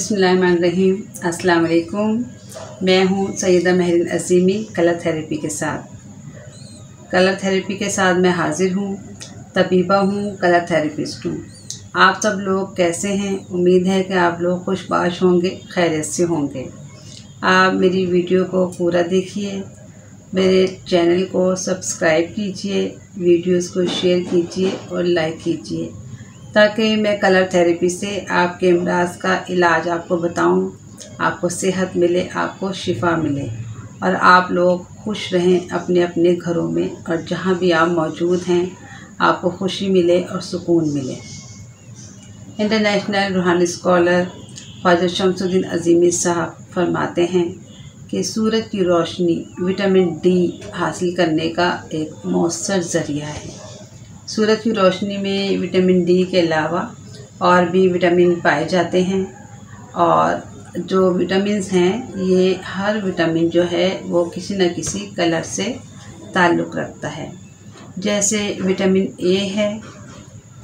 बिस्मिल्लाहिर्रहमानिर्रहीम। अस्सलाम वालेकुम। मैं हूँ सैयदा महरीन अज़ीमी कलर थेरेपी के साथ। कलर थेरेपी के साथ मैं हाज़िर हूँ। तबीबा हूँ, कलर थेरेपिस्ट हूँ। आप सब लोग कैसे हैं? उम्मीद है कि आप लोग खुशबाश होंगे, खैरियत से होंगे। आप मेरी वीडियो को पूरा देखिए, मेरे चैनल को सब्सक्राइब कीजिए, वीडियोस को शेयर कीजिए और लाइक कीजिए, ताकि मैं कलर थेरेपी से आपके अमराज का इलाज आपको बताऊं, आपको सेहत मिले, आपको शिफा मिले और आप लोग खुश रहें अपने अपने घरों में, और जहां भी आप मौजूद हैं आपको खुशी मिले और सुकून मिले। इंटरनेशनल रूहानी स्कॉलर ख्वाजा शमसुद्दीन अज़ीमी साहब फरमाते हैं कि सूरज की रोशनी विटामिन डी हासिल करने का एक मौसर ज़रिया है। सूरज की रोशनी में विटामिन डी के अलावा और भी विटामिन पाए जाते हैं, और जो विटामिन्स हैं ये हर विटामिन जो है वो किसी न किसी कलर से ताल्लुक़ रखता है। जैसे विटामिन ए है,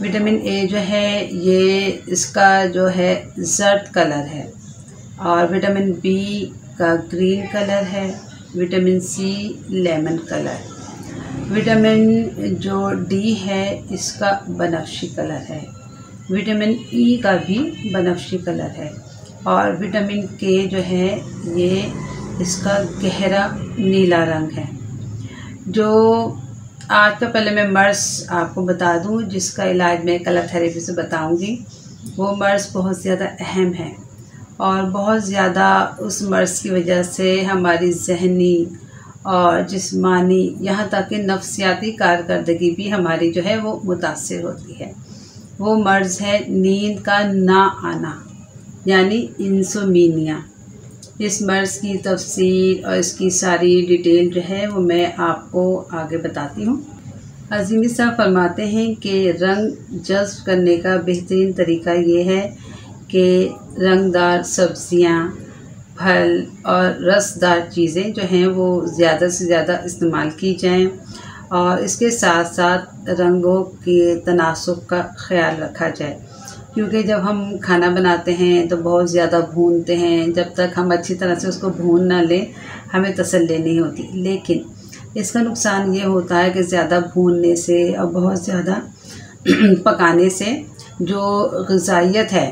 विटामिन ए जो है ये इसका जो है जर्द कलर है, और विटामिन बी का ग्रीन कलर है, vitamin C lemon colour, vitamin जो डी है इसका बनफशी कलर है, विटामिन ई का भी बनफशी कलर है, और विटामिन के जो है ये इसका गहरा नीला रंग है। जो आज का पहले मैं मर्स आपको बता दूं, जिसका इलाज मैं कलर थेरेपी से बताऊंगी। वो मर्स बहुत ज़्यादा अहम है, और बहुत ज़्यादा उस मर्स की वजह से हमारी जहनी और जिस्मानी यहाँ तक कि नफ्सियाती कारकर्दगी भी हमारी जो है वो मुतासिर होती है। वो मर्ज़ है नींद का ना आना, यानी इंसोमिनिया। इस मर्ज़ की तफसीर और इसकी सारी डिटेल जो है वो मैं आपको आगे बताती हूँ। अज़ीमी साहब फरमाते हैं कि रंग जज़्ब करने का बेहतरीन तरीका ये है कि रंगदार सब्ज़ियाँ, फल और रसदार चीज़ें जो हैं वो ज़्यादा से ज़्यादा इस्तेमाल की जाएं, और इसके साथ साथ रंगों के तनासुब का ख़्याल रखा जाए। क्योंकि जब हम खाना बनाते हैं तो बहुत ज़्यादा भूनते हैं, जब तक हम अच्छी तरह से उसको भून ना लें हमें तसल्ली नहीं होती। लेकिन इसका नुकसान ये होता है कि ज़्यादा भूनने से और बहुत ज़्यादा पकाने से जो ग़िज़ाइयत है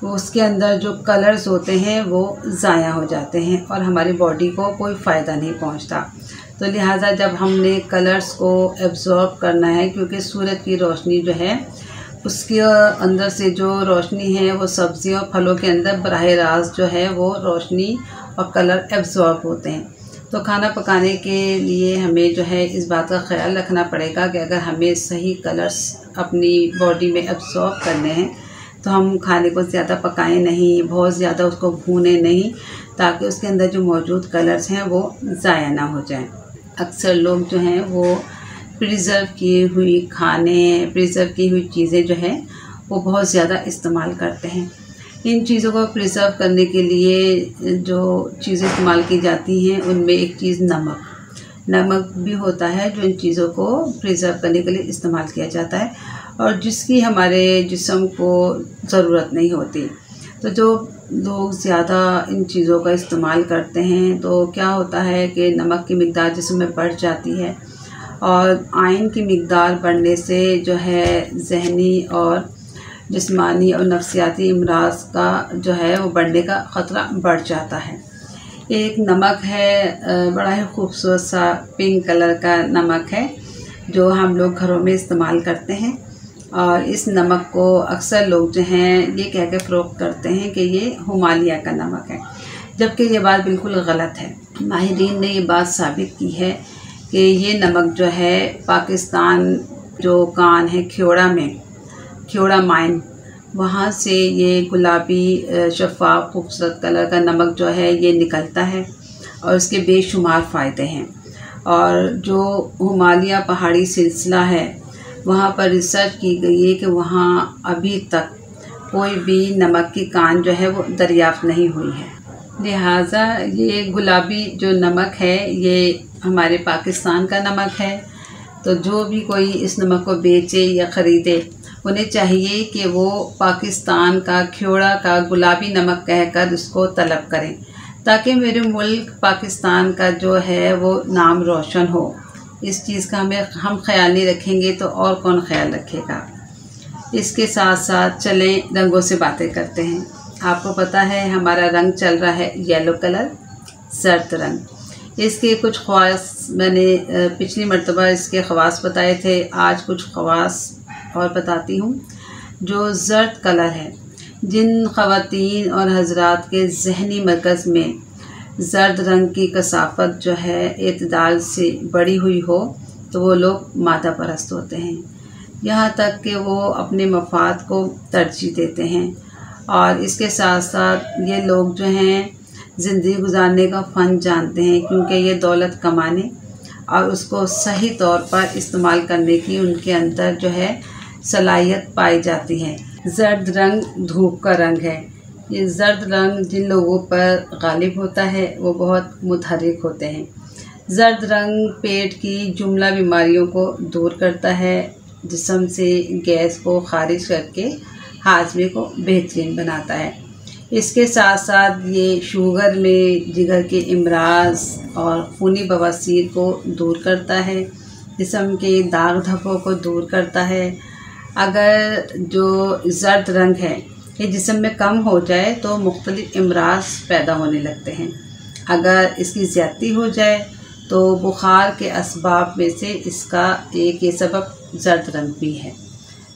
वो उसके अंदर जो कलर्स होते हैं वो ज़ाया हो जाते हैं और हमारी बॉडी को कोई फ़ायदा नहीं पहुंचता। तो लिहाजा जब हमने कलर्स को एब्ज़ॉर्ब करना है, क्योंकि सूरज की रोशनी जो है उसके अंदर से जो रोशनी है वो सब्ज़ियों और फलों के अंदर बराह रास्त जो है वो रोशनी और कलर एब्ज़ॉर्ब होते हैं। तो खाना पकाने के लिए हमें जो है इस बात का ख्याल रखना पड़ेगा कि अगर हमें सही कलर्स अपनी बॉडी में एब्ज़ॉर्ब करने हैं तो हम खाने को ज़्यादा पकाएं नहीं, बहुत ज़्यादा उसको भूनें नहीं, ताकि उसके अंदर जो मौजूद कलर्स हैं वो ज़ाया ना हो जाएं। अक्सर लोग जो हैं वो प्रिज़र्व की हुई खाने, प्रिज़र्व की हुई चीज़ें जो हैं वो बहुत ज़्यादा इस्तेमाल करते हैं। इन चीज़ों को प्रिज़र्व करने के लिए जो चीज़ें इस्तेमाल की जाती हैं उनमें एक चीज़ नमक भी होता है, जो इन चीज़ों को प्रिज़र्व करने के लिए इस्तेमाल किया जाता है, और जिसकी हमारे जिस्म को ज़रूरत नहीं होती। तो जो लोग ज़्यादा इन चीज़ों का इस्तेमाल करते हैं तो क्या होता है कि नमक की मिक़दार जिस्म में बढ़ जाती है, और आयरन की मिक़दार बढ़ने से जो है जहनी और जिस्मानी और नफ्सियाती अमराज का जो है वो बढ़ने का ख़तरा बढ़ जाता है। एक नमक है, बड़ा ही खूबसूरत सा पिंक कलर का नमक है, जो हम लोग घरों में इस्तेमाल करते हैं, और इस नमक को अक्सर लोग जो हैं ये कह के फ़रोख्त करते हैं कि ये हिमालय का नमक है, जबकि ये बात बिल्कुल गलत है। माहिरीन ने ये बात साबित की है कि ये नमक जो है पाकिस्तान जो कान है ख्योड़ा माइन, वहाँ से ये गुलाबी शफ़ाफ़ खूबसूरत कलर का नमक जो है ये निकलता है, और इसके बेशुमार फ़ायदे हैं। और जो हिमालय पहाड़ी सिलसिला है वहाँ पर रिसर्च की गई है कि वहाँ अभी तक कोई भी नमक की कान जो है वो दरियाफ़्त नहीं हुई है। लिहाजा ये गुलाबी जो नमक है ये हमारे पाकिस्तान का नमक है। तो जो भी कोई इस नमक को बेचे या ख़रीदे उन्हें चाहिए कि वो पाकिस्तान का ख्योड़ा का गुलाबी नमक कहकर उसको तलब करें, ताकि मेरे मुल्क पाकिस्तान का जो है वो नाम रोशन हो। इस चीज़ का हम ख्याल नहीं रखेंगे तो और कौन ख्याल रखेगा। इसके साथ साथ चलें रंगों से बातें करते हैं। आपको पता है हमारा रंग चल रहा है येलो कलर, जर्द रंग। इसके कुछ ख़वास मैंने पिछली मरतबा इसके ख़वास बताए थे, आज कुछ ख़वास और बताती हूँ। जो जर्द कलर है, जिन ख़वातीन और हज़रात के ज़हनी मरकज़ में जर्द रंग की कसाफत जो है एतदाल से बड़ी हुई हो, तो वो लोग मादा परस्त होते हैं। यहाँ तक कि वो अपने मफाद को तरजीह देते हैं। और इसके साथ साथ ये लोग जो हैं ज़िंदगी गुजारने का फ़न जानते हैं, क्योंकि ये दौलत कमाने और उसको सही तौर पर इस्तेमाल करने की उनके अंदर जो है सलाहियत पाई जाती है। जर्द रंग धूप का रंग है। ये जर्द रंग जिन लोगों पर गालिब होता है वो बहुत मुतहर्रिक होते हैं। जर्द रंग पेट की जुमला बीमारियों को दूर करता है, जिस्म से गैस को खारिज करके हाजमे को बेहतरीन बनाता है। इसके साथ साथ ये शुगर में जिगर के इमराज और खूनी बवासीर को दूर करता है, जिस्म के दाग धब्बों को दूर करता है। अगर जो जर्द रंग है ये जिस्म में कम हो जाए तो मुख्तलिफ इमराज पैदा होने लगते हैं। अगर इसकी ज़्यादती हो जाए तो बुखार के असबाब में से इसका एक ये सबब जर्द रंग भी है।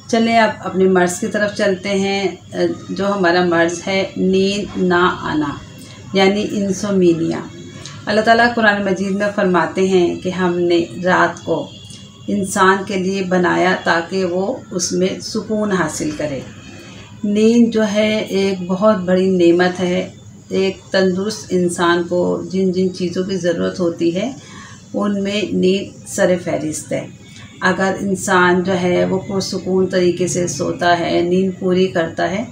चलें अब अपने मर्ज़ की तरफ चलते हैं। जो हमारा मर्ज़ है नींद ना आना, यानी इंसोमीनिया। अल्लाह ताला कुरान मजीद में फ़रमाते हैं कि हमने रात को इंसान के लिए बनाया ताकि वो उसमें सुकून हासिल करे। नींद जो है एक बहुत बड़ी नेमत है। एक तंदुरुस्त इंसान को जिन जिन चीज़ों की ज़रूरत होती है उनमें नींद सर फहरिस्त है। अगर इंसान जो है वो पुरसुकून तरीके से सोता है, नींद पूरी करता है,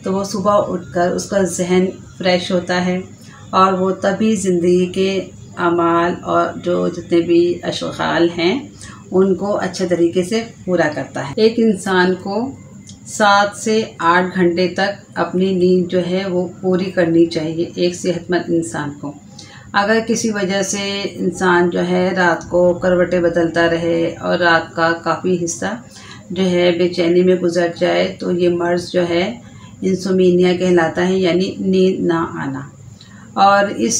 तो वो सुबह उठकर उसका जहन फ्रेश होता है और वो तभी ज़िंदगी के अमाल और जो जितने भी अशग़ाल हैं उनको अच्छे तरीके से पूरा करता है। एक इंसान को 7 से 8 घंटे तक अपनी नींद जो है वो पूरी करनी चाहिए एक सेहतमंद इंसान को। अगर किसी वजह से इंसान जो है रात को करवटें बदलता रहे और रात का काफ़ी हिस्सा जो है बेचैनी में गुजर जाए, तो ये मर्ज़ जो है इंसोमीनिया कहलाता है, यानी नींद ना आना। और इस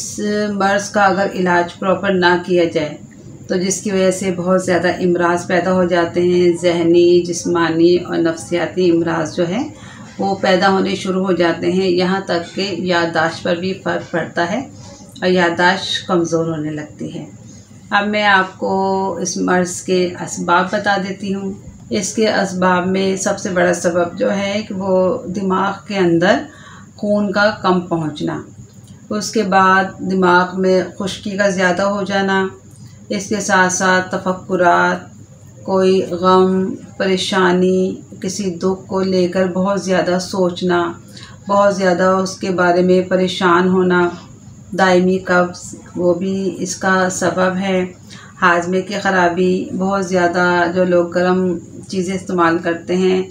मर्ज़ का अगर इलाज प्रॉपर ना किया जाए तो जिसकी वजह से बहुत ज़्यादा इमराज पैदा हो जाते हैं। जहनी, जिस्मानी और नफ्सियाती इमराज जो है वो पैदा होने शुरू हो जाते हैं। यहाँ तक कि याददाश्त पर भी फ़र्क पड़ता है और याददाश्त कमज़ोर होने लगती है। अब मैं आपको इस मर्ज़ के असबाब बता देती हूँ। इसके असबाब में सबसे बड़ा सबब जो है कि वो दिमाग के अंदर खून का कम पहुँचना, उसके बाद दिमाग में खुश्की का ज़्यादा हो जाना, इसके साथ साथ तफक्कुरात, कोई गम, परेशानी, किसी दुख को लेकर बहुत ज़्यादा सोचना, बहुत ज़्यादा उसके बारे में परेशान होना, दायमी कब्ज़ वो भी इसका सबब है। हाजमे की ख़राबी, बहुत ज़्यादा जो लोग गर्म चीज़ें इस्तेमाल करते हैं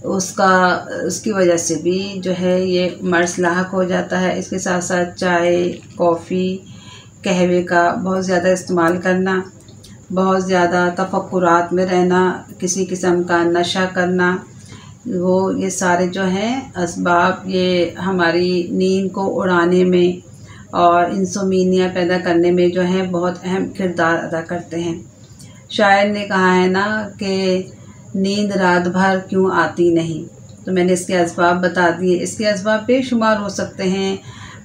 उसकी वजह से भी जो है ये मर्ज़ लाहक हो जाता है। इसके साथ साथ चाय, कॉफ़ी, कहवे का बहुत ज़्यादा इस्तेमाल करना, बहुत ज़्यादा तफक्कुरात में रहना, किसी किस्म का नशा करना, वो ये सारे जो हैं असबाब ये हमारी नींद को उड़ाने में और इंसोमीनिया पैदा करने में जो है बहुत अहम किरदार अदा करते हैं। शायर ने कहा है ना कि नींद रात भर क्यों आती नहीं, तो मैंने इसके असबाब बता दिए। इसके असबाब बेशुमार हो सकते हैं।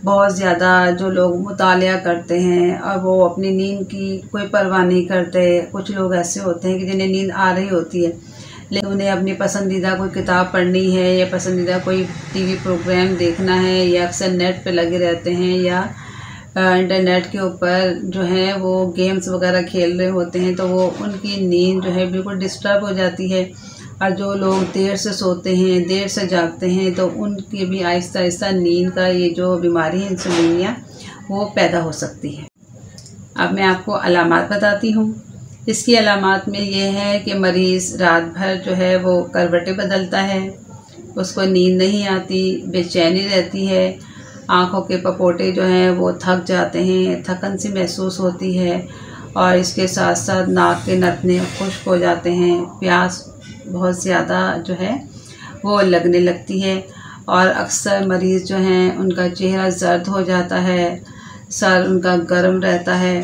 बहुत ज़्यादा जो लोग मुतालिया करते हैं और वो अपनी नींद की कोई परवाह नहीं करते। कुछ लोग ऐसे होते हैं कि जिन्हें नींद आ रही होती है लेकिन उन्हें अपनी पसंदीदा कोई किताब पढ़नी है या पसंदीदा कोई टीवी प्रोग्राम देखना है, या अक्सर नेट पे लगे रहते हैं या इंटरनेट के ऊपर जो है वो गेम्स वगैरह खेल रहे होते हैं, तो वो उनकी नींद जो है बिल्कुल डिस्टर्ब हो जाती है। और जो लोग देर से सोते हैं, देर से जागते हैं, तो उनकी भी आहिस्ता आहिस्ता नींद का ये जो बीमारी है इंसोमीनिया वो पैदा हो सकती है। अब मैं आपको अलामात बताती हूँ। इसकी अलामात में ये है कि मरीज़ रात भर जो है वो करवटें बदलता है, उसको नींद नहीं आती, बेचैनी रहती है, आँखों के पपोटे जो हैं वो थक जाते हैं, थकन सी महसूस होती है और इसके साथ साथ नाक के नथने खुश्क हो जाते हैं, प्यास बहुत ज़्यादा जो है वो लगने लगती है और अक्सर मरीज़ जो हैं उनका चेहरा ज़र्द हो जाता है, सर उनका गर्म रहता है,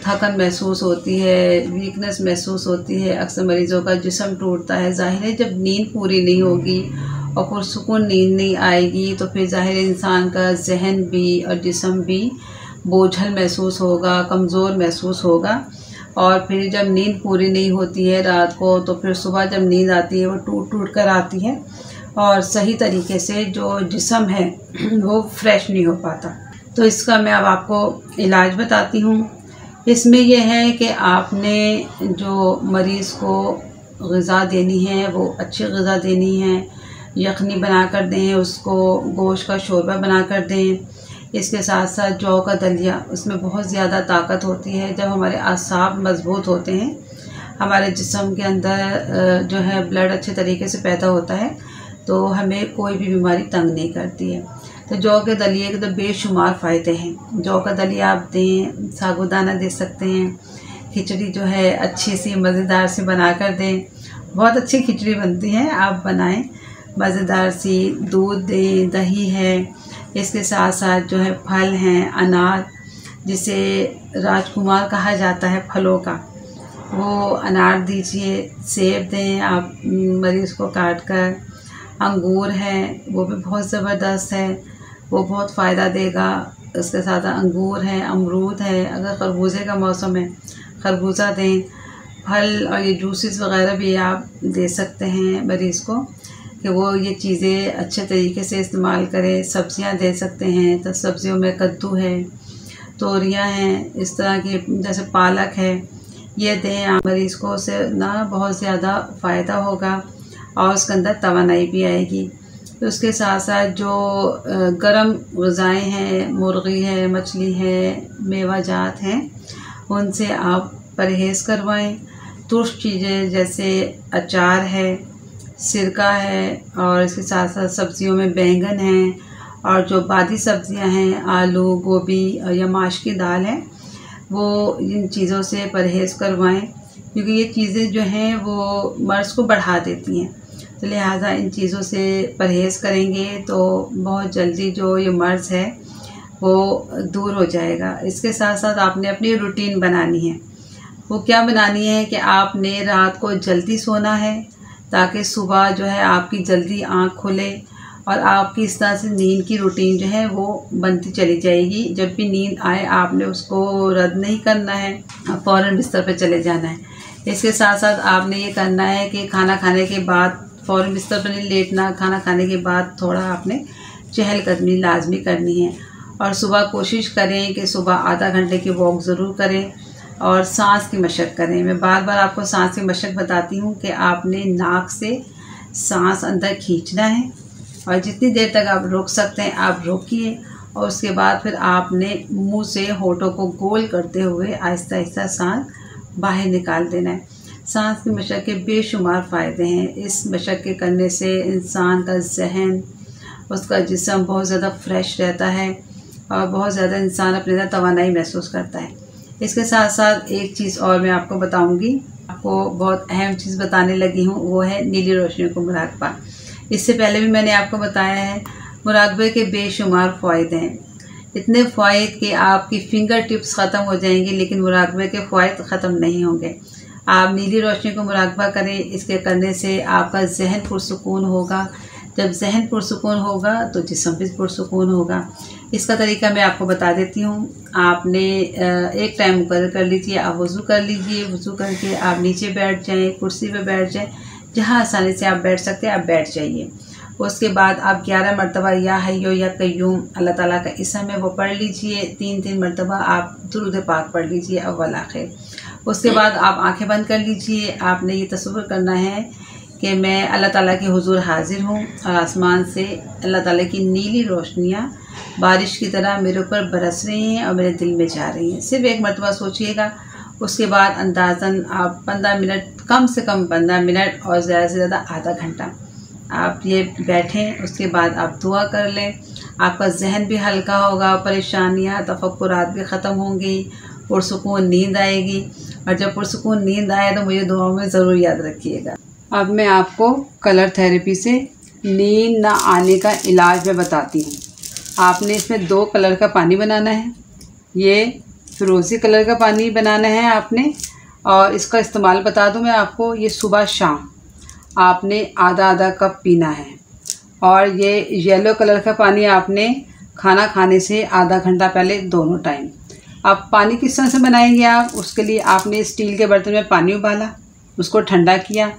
थकन महसूस होती है, वीकनेस महसूस होती है, अक्सर मरीज़ों का जिस्म टूटता है। ज़ाहिर है जब नींद पूरी नहीं होगी और पुरसुकून नींद नहीं आएगी तो फिर ज़ाहिर इंसान का जहन भी और जिस्म भी बोझल महसूस होगा, कमज़ोर महसूस होगा और फिर जब नींद पूरी नहीं होती है रात को तो फिर सुबह जब नींद आती है वो टूट टूट कर आती है और सही तरीके से जो जिस्म है वो फ्रेश नहीं हो पाता। तो इसका मैं अब आपको इलाज बताती हूँ। इसमें यह है कि आपने जो मरीज़ को ग़िज़ा देनी है वो अच्छी ग़िज़ा देनी है, यखनी बना कर दें, उसको गोश्त का शोरबा बना कर दें। इसके साथ साथ जौ का दलिया, उसमें बहुत ज़्यादा ताकत होती है। जब हमारे आसाब मज़बूत होते हैं, हमारे जिस्म के अंदर जो है ब्लड अच्छे तरीके से पैदा होता है तो हमें कोई भी बीमारी तंग नहीं करती है। तो जौ के दलिए के तो बेशुमार फ़ायदे हैं। जौ का दलिया आप दें, साबूदाना दे सकते हैं, खिचड़ी जो है अच्छी सी मज़ेदार सी बना कर दें, बहुत अच्छी खिचड़ी बनती है, आप बनाएं मज़ेदार सी, दूध दें, दही है, इसके साथ साथ जो है फल हैं, अनार जिसे राजकुमार कहा जाता है फलों का, वो अनार दीजिए, सेब दें आप मरीज़ को काट कर, अंगूर है वो भी बहुत ज़बरदस्त है, वो बहुत फ़ायदा देगा। इसके साथ अंगूर है, अमरूद है, अगर खरबूजे का मौसम है खरबूजा दें। फल और ये जूसेस वग़ैरह भी आप दे सकते हैं मरीज़ को कि वो ये चीज़ें अच्छे तरीके से इस्तेमाल करें। सब्ज़ियां दे सकते हैं, तो सब्ज़ियों में कद्दू है, तोरियां हैं, इस तरह की जैसे पालक है, ये दें आप मरीज़ को, उससे ना बहुत ज़्यादा फ़ायदा होगा और उसके अंदर तवानाई भी आएगी। तो उसके साथ साथ जो गरम ग़िज़ाएँ हैं, मुर्गी है, मछली है, मेवा जात हैं, उनसे आप परहेज़ करवाएं। तुर्श चीज़ें जैसे अचार है, सिरका है और इसके साथ साथ सब्ज़ियों में बैंगन हैं और जो बादी सब्ज़ियां हैं, आलू, गोभी या माश की दाल है, वो इन चीज़ों से परहेज़ करवाएं क्योंकि ये चीज़ें जो हैं वो मर्ज़ को बढ़ा देती हैं। तो लिहाजा इन चीज़ों से परहेज़ करेंगे तो बहुत जल्दी जो ये मर्ज़ है वो दूर हो जाएगा। इसके साथ साथ आपने अपनी रूटीन बनानी है। वो क्या बनानी है कि आपने रात को जल्दी सोना है ताकि सुबह जो है आपकी जल्दी आँख खुले और आपकी इस तरह से नींद की रूटीन जो है वो बनती चली जाएगी। जब भी नींद आए आपने उसको रद्द नहीं करना है, फ़ौरन बिस्तर पे चले जाना है। इसके साथ साथ आपने ये करना है कि खाना खाने के बाद फ़ौरन बिस्तर पर नहीं लेटना, खाना खाने के बाद थोड़ा आपने चहलकदमी लाजमी करनी है और सुबह कोशिश करें कि सुबह आधा घंटे की वॉक ज़रूर करें और सांस की मशक करें। मैं बार बार आपको सांस की मशक बताती हूँ कि आपने नाक से सांस अंदर खींचना है और जितनी देर तक आप रोक सकते हैं आप रोकिए और उसके बाद फिर आपने मुंह से होठों को गोल करते हुए आहिस्ता आहिस्ता सांस बाहर निकाल देना है। सांस की मशक के बेशुमार फ़ायदे हैं। इस मशक के करने से इंसान का जहन, उसका जिस्म बहुत ज़्यादा फ्रेश रहता है और बहुत ज़्यादा इंसान अपने अंदर तवानाई महसूस करता है। इसके साथ साथ एक चीज़ और मैं आपको बताऊंगी, आपको बहुत अहम चीज़ बताने लगी हूँ, वो है नीली रोशनी को मुराकबा। इससे पहले भी मैंने आपको बताया है मुराकबे के बेशुमार फ़ायदे हैं, इतने फ़ायदे कि आपकी फिंगर टिप्स ख़त्म हो जाएंगी लेकिन मुराकबे के फ़ायदे ख़त्म नहीं होंगे। आप नीली रोशनी को मुराकबा करें, इसके करने से आपका जहन पुरसुकून होगा। जब जहन पुरसुकून होगा तो जिस्म भी पुरसुकून होगा। इसका तरीका मैं आपको बता देती हूँ। आपने एक टाइम मुकर्रर कर लीजिए, आप वज़ू कर लीजिए, वज़ू करके आप नीचे बैठ जाएं, कुर्सी पे बैठ जाएं, जहाँ आसानी से आप बैठ सकते हैं आप बैठ जाइए। उसके बाद आप 11 मरतबा या हय्यो या कय्यूम अल्लाह ताला का इसम है वो पढ़ लीजिए। 3-3 मरतबा आप दुरूद पाक पढ़ लीजिए अव्वल आखिर। उसके बाद आप आंखें बंद कर लीजिए। आपने ये तसव्वुर करना है कि मैं अल्लाह ताला के हुजूर हाजिर हूँ और आसमान से अल्लाह ताला की नीली रोशनियाँ बारिश की तरह मेरे ऊपर बरस रही हैं और मेरे दिल में जा रही हैं। सिर्फ एक मरतबा सोचिएगा। उसके बाद अंदाज़न आप 15 मिनट, कम से कम 15 मिनट और ज़्यादा से ज़्यादा आधा घंटा आप ये बैठें। उसके बाद आप दुआ कर लें, आपका जहन भी हल्का होगा, परेशानियाँ तफक्कुरात भी ख़त्म होंगी, पुरसुकून नींद आएगी। और जब पुरसुकून नींद आए तो मुझे दुआओं में ज़रूर याद रखिएगा। अब मैं आपको कलर थेरेपी से नींद ना आने का इलाज मैं बताती हूँ। आपने इसमें 2 कलर का पानी बनाना है। ये फिरोज़ी कलर का पानी बनाना है आपने, और इसका इस्तेमाल बता दूँ मैं आपको, ये सुबह शाम आपने आधा आधा कप पीना है। और ये येलो कलर का पानी आपने खाना खाने से आधा घंटा पहले दोनों टाइम। अब पानी किस तरह से बनाएंगे आप, उसके लिए आपने स्टील के बर्तन में पानी उबाला, उसको ठंडा किया,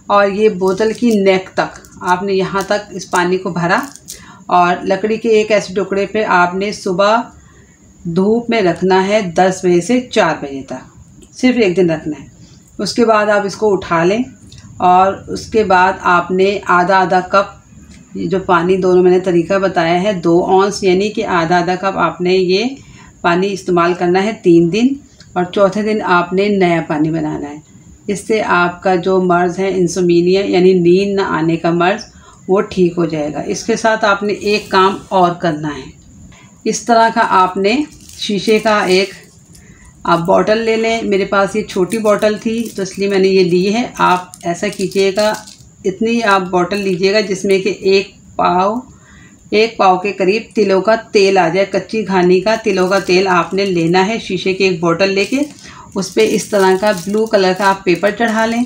और ये बोतल की नेक तक आपने यहाँ तक इस पानी को भरा, और लकड़ी के एक ऐसे टुकड़े पे आपने सुबह धूप में रखना है 10 बजे से 4 बजे तक, सिर्फ एक दिन रखना है। उसके बाद आप इसको उठा लें, और उसके बाद आपने आधा आधा कप, जो पानी दोनों मैंने तरीका बताया है, 2 औंस यानी कि आधा आधा कप आपने ये पानी इस्तेमाल करना है 3 दिन, और चौथे दिन आपने नया पानी बनाना है। इससे आपका जो मर्ज़ है इंसोम्निया यानी नींद न आने का मर्ज़, वो ठीक हो जाएगा। इसके साथ आपने एक काम और करना है। इस तरह का आपने शीशे का एक आप बॉटल ले लें। मेरे पास ये छोटी बॉटल थी तो इसलिए मैंने ये ली है। आप ऐसा कीजिएगा, इतनी आप बॉटल लीजिएगा जिसमें कि एक पाव के करीब तिलों का तेल आ जाए, कच्ची घानी का तिलों का तेल आपने लेना है। शीशे की एक बोतल लेके उस पर इस तरह का ब्लू कलर का आप पेपर चढ़ा लें,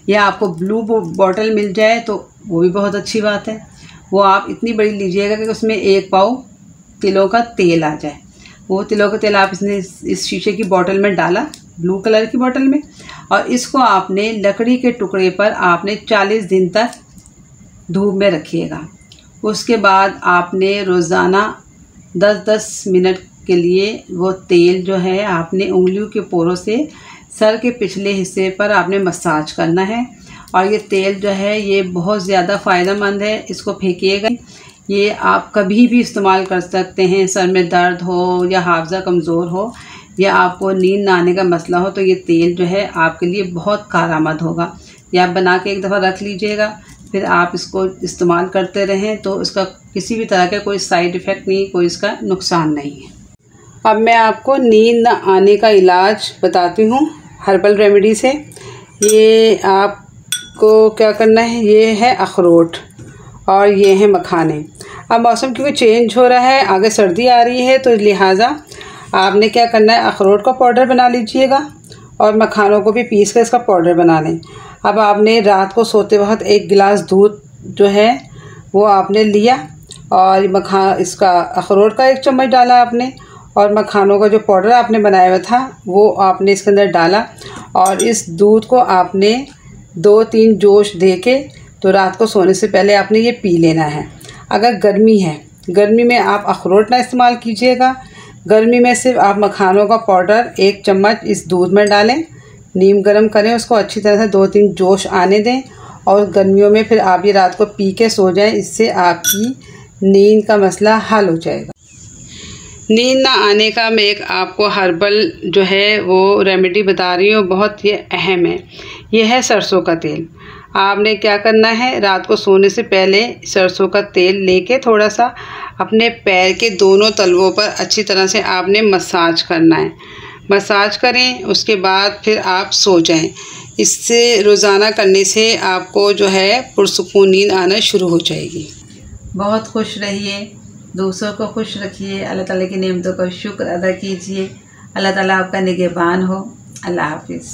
या आपको ब्लू बॉटल मिल जाए तो वो भी बहुत अच्छी बात है। वो आप इतनी बड़ी लीजिएगा कि उसमें 1 पाव तिलों का तेल आ जाए। वो तिलों का तेल आप इसने इस शीशे की बोतल में डाला, ब्लू कलर की बोतल में, और इसको आपने लकड़ी के टुकड़े पर आपने 40 दिन तक धूप में रखिएगा। उसके बाद आपने रोज़ाना 10-10 मिनट के लिए वो तेल जो है आपने उंगलियों के पोरों से सर के पिछले हिस्से पर आपने मसाज करना है। और ये तेल जो है ये बहुत ज़्यादा फ़ायदेमंद है, इसको फेंकिएगा। ये आप कभी भी इस्तेमाल कर सकते हैं, सर में दर्द हो या हाफ़ज़ा कमज़ोर हो या आपको नींद ना आने का मसला हो, तो ये तेल जो है आपके लिए बहुत कारआमद होगा। या आप बना के एक दफ़ा रख लीजिएगा, फिर आप इसको इस्तेमाल करते रहें, तो इसका किसी भी तरह का कोई साइड इफ़ेक्ट नहीं, कोई इसका नुकसान नहीं है। अब मैं आपको नींद न आने का इलाज बताती हूँ हर्बल रेमेडी से। ये आपको क्या करना है, ये है अखरोट और ये है मखाने। अब मौसम क्योंकि चेंज हो रहा है, आगे सर्दी आ रही है, तो लिहाजा आपने क्या करना है, अखरोट का पाउडर बना लीजिएगा और मखानों को भी पीस कर इसका पाउडर बना लें। अब आपने रात को सोते वक्त 1 गिलास दूध जो है वो आपने लिया, और इसका अखरोट का 1 चम्मच डाला आपने, और मखानों का जो पाउडर आपने बनाया हुआ था वो आपने इसके अंदर डाला, और इस दूध को आपने 2-3 जोश दे के तो रात को सोने से पहले आपने ये पी लेना है। अगर गर्मी है, गर्मी में आप अखरोट ना इस्तेमाल कीजिएगा, गर्मी में सिर्फ आप मखानों का पाउडर 1 चम्मच इस दूध में डालें, नीम गर्म करें, उसको अच्छी तरह से 2-3 जोश आने दें, और गर्मियों में फिर आप ये रात को पी के सो जाएं। इससे आपकी नींद का मसला हल हो जाएगा। नींद ना आने का मैं एक आपको हर्बल जो है वो रेमेडी बता रही हूँ, बहुत ही अहम है। यह है सरसों का तेल। आपने क्या करना है, रात को सोने से पहले सरसों का तेल लेके थोड़ा सा अपने पैर के दोनों तलवों पर अच्छी तरह से आपने मसाज करना है। मसाज करें, उसके बाद फिर आप सो जाएं। इससे रोज़ाना करने से आपको जो है पुरसुकून नींद आना शुरू हो जाएगी। बहुत खुश रहिए, दूसरों को खुश रखिए, अल्लाह ताला की नेमतों का शुक्र अदा कीजिए। अल्लाह ताला आपका निगहबान हो। अल्लाह हाफिज़।